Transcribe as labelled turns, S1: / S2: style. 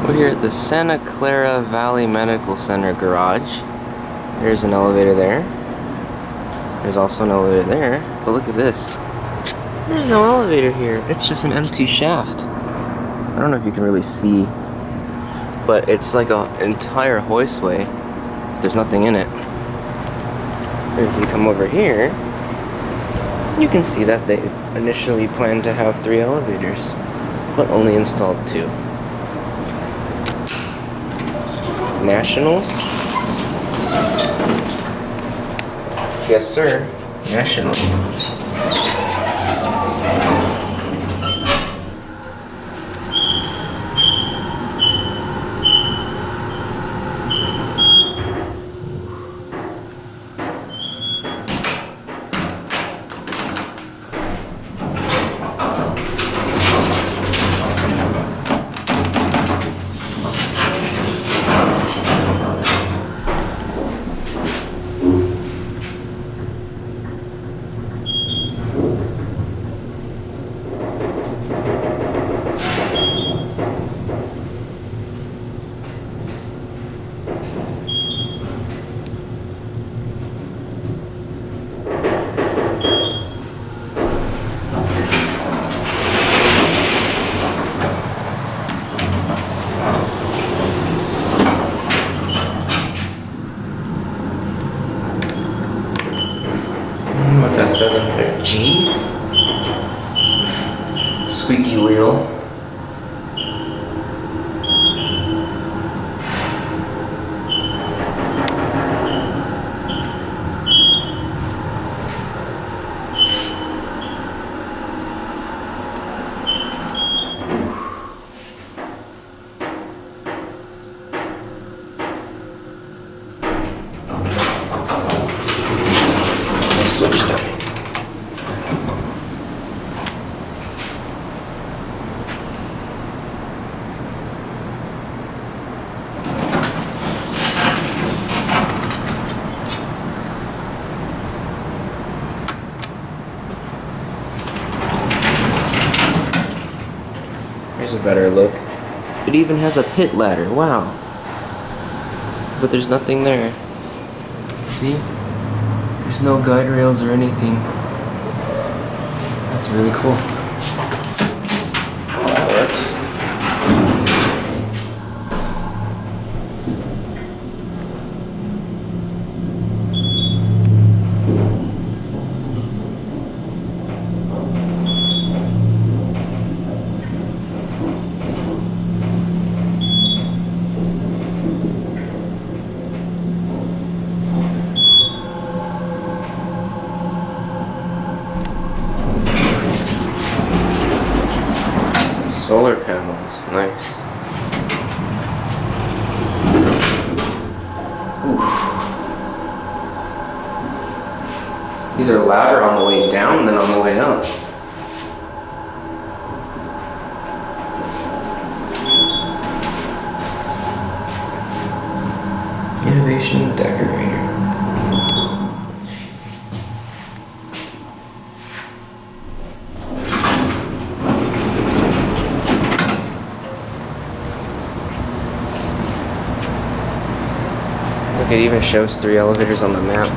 S1: We're here at the Santa Clara Valley Medical Center garage. There's an elevator there. There's also an elevator there. But look at this. There's no elevator here. It's just an empty shaft. I don't know if you can really see, but it's like an entire hoistway. There's nothing in it. If you come over here, you can see that they initially planned to have 3 elevators, but only installed 2. Nationals? Yes, sir. National. What that says up there? G? Squeaky wheel. Switch that. Here's a better look. It even has a pit ladder. Wow. But there's nothing there. See? There's no guide rails or anything. That's really cool. Oh, that works. Solar panels, nice. Oof. These are louder on the way down than on the way up. Innovation decorator. Look, it even shows 3 elevators on the map.